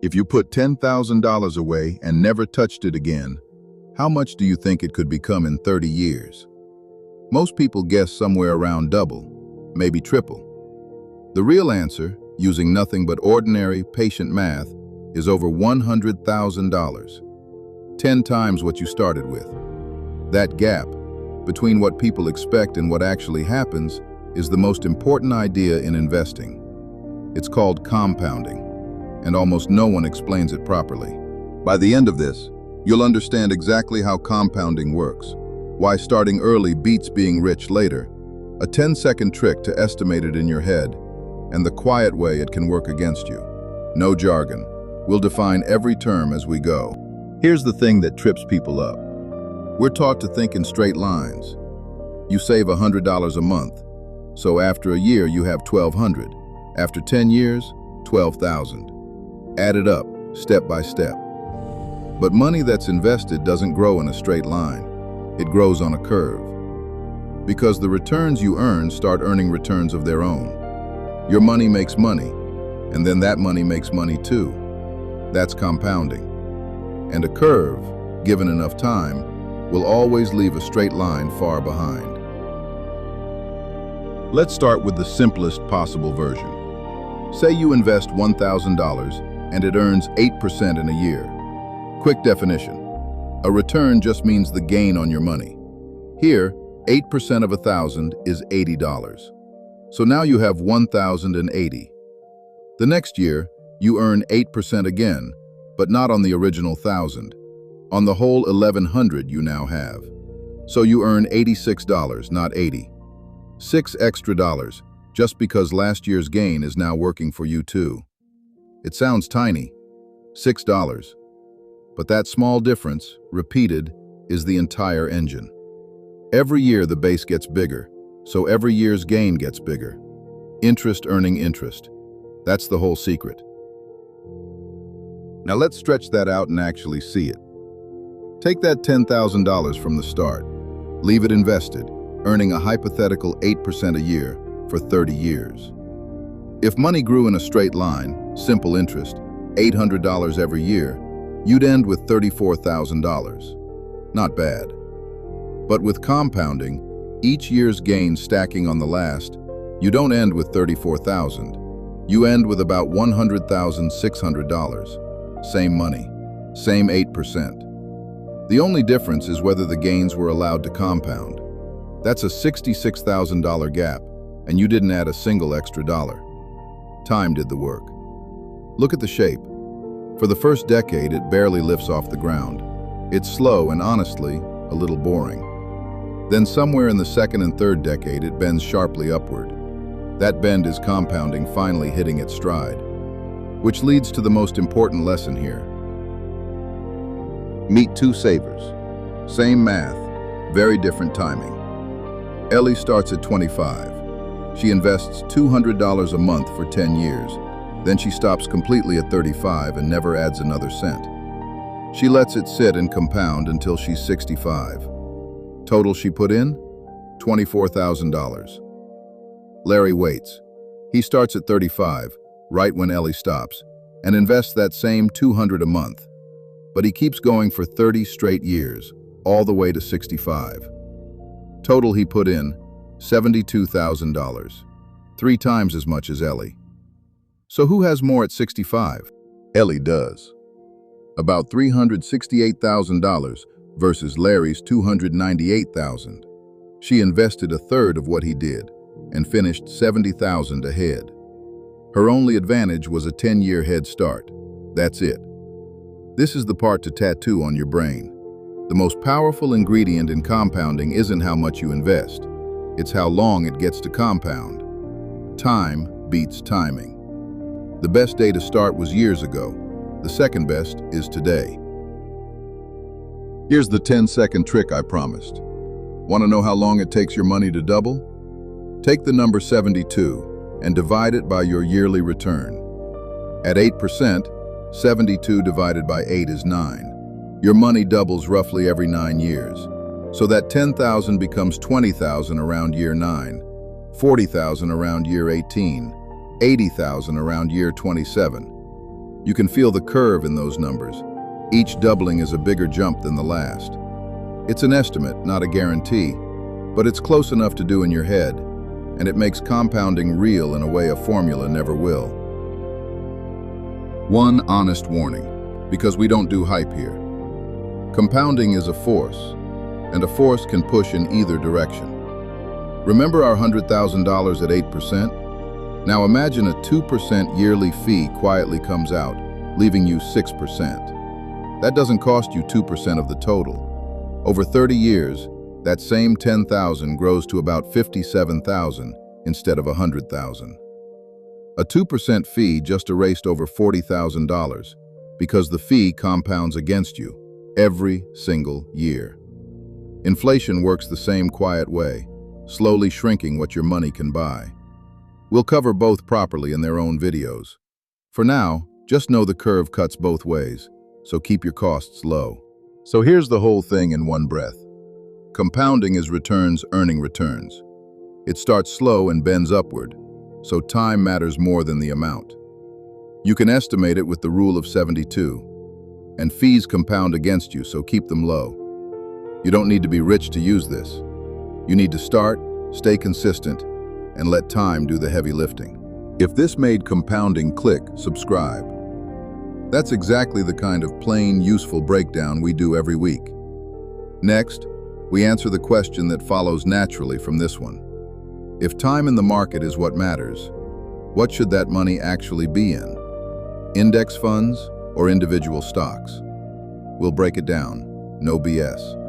If you put $10,000 away and never touched it again, how much do you think it could become in 30 years? Most people guess somewhere around double, maybe triple. The real answer, using nothing but ordinary, patient math, is over $100,000. 10 times what you started with. That gap between what people expect and what actually happens is the most important idea in investing. It's called compounding, and almost no one explains it properly. By the end of this, you'll understand exactly how compounding works, why starting early beats being rich later, a 10-second trick to estimate it in your head, and the quiet way it can work against you. No jargon. We'll define every term as we go. Here's the thing that trips people up. We're taught to think in straight lines. You save $100 a month, so after a year you have $1,200. After 10 years, $12,000. Add it up, step by step. But money that's invested doesn't grow in a straight line. It grows on a curve. Because the returns you earn start earning returns of their own. Your money makes money, and then that money makes money too. That's compounding. And a curve, given enough time, will always leave a straight line far behind. Let's start with the simplest possible version. Say you invest $1,000 and it earns 8% in a year. Quick definition. A return just means the gain on your money. Here, 8% of 1,000 is $80. So now you have 1,080. The next year, you earn 8% again, but not on the original 1,000. On the whole 1,100 you now have. So you earn $86, not 80. $6 extra, just because last year's gain is now working for you too. It sounds tiny, $6. But that small difference, repeated, is the entire engine. Every year the base gets bigger, so every year's gain gets bigger. Interest earning interest. That's the whole secret. Now let's stretch that out and actually see it. Take that $10,000 from the start. Leave it invested, earning a hypothetical 8% a year for 30 years. If money grew in a straight line, simple interest, $800 every year, you'd end with $34,000. Not bad. But with compounding, each year's gain stacking on the last, you don't end with $34,000. You end with about $100,600. Same money, same 8%. The only difference is whether the gains were allowed to compound. That's a $66,000 gap, and you didn't add a single extra dollar. Time did the work. Look at the shape. For the first decade, it barely lifts off the ground. It's slow and honestly, a little boring. Then somewhere in the second and third decade, it bends sharply upward. That bend is compounding finally hitting its stride. Which leads to the most important lesson here. Meet two savers. Same math, very different timing. Ellie starts at 25. She invests $200 a month for 10 years. Then she stops completely at 35 and never adds another cent. She lets it sit and compound until she's 65. Total she put in? $24,000. Larry waits. He starts at 35, right when Ellie stops, and invests that same $200 a month. But he keeps going for 30 straight years, all the way to 65. Total he put in, $72,000, 3 times as much as Ellie. So who has more at 65? Ellie does. About $368,000 versus Larry's $298,000. She invested a third of what he did and finished $70,000 ahead. Her only advantage was a 10-year head start. That's it. This is the part to tattoo on your brain. The most powerful ingredient in compounding isn't how much you invest. It's how long it gets to compound. Time beats timing. The best day to start was years ago. The second best is today. Here's the 10-second trick I promised. Want to know how long it takes your money to double? Take the number 72 and divide it by your yearly return. At 8%, 72 divided by 8 is 9. Your money doubles roughly every 9 years. So that 10,000 becomes 20,000 around year 9, 40,000 around year 18, 80,000 around year 27. You can feel the curve in those numbers. Each doubling is a bigger jump than the last. It's an estimate, not a guarantee, but it's close enough to do in your head, and it makes compounding real in a way a formula never will. One honest warning, because we don't do hype here. Compounding is a force, and a force can push in either direction. Remember our $100,000 at 8%? Now imagine a 2% yearly fee quietly comes out, leaving you 6%. That doesn't cost you 2% of the total. Over 30 years, that same $10,000 grows to about $57,000 instead of $100,000. A 2% fee just erased over $40,000 because the fee compounds against you every single year. Inflation works the same quiet way, slowly shrinking what your money can buy. We'll cover both properly in their own videos. For now, just know the curve cuts both ways, so keep your costs low. So here's the whole thing in one breath. Compounding is returns earning returns. It starts slow and bends upward, so time matters more than the amount. You can estimate it with the rule of 72, and fees compound against you, so keep them low. You don't need to be rich to use this. You need to start, stay consistent, and let time do the heavy lifting. If this made compounding click, subscribe. That's exactly the kind of plain, useful breakdown we do every week. Next, we answer the question that follows naturally from this one. If time in the market is what matters, what should that money actually be in? Index funds or individual stocks? We'll break it down. No BS.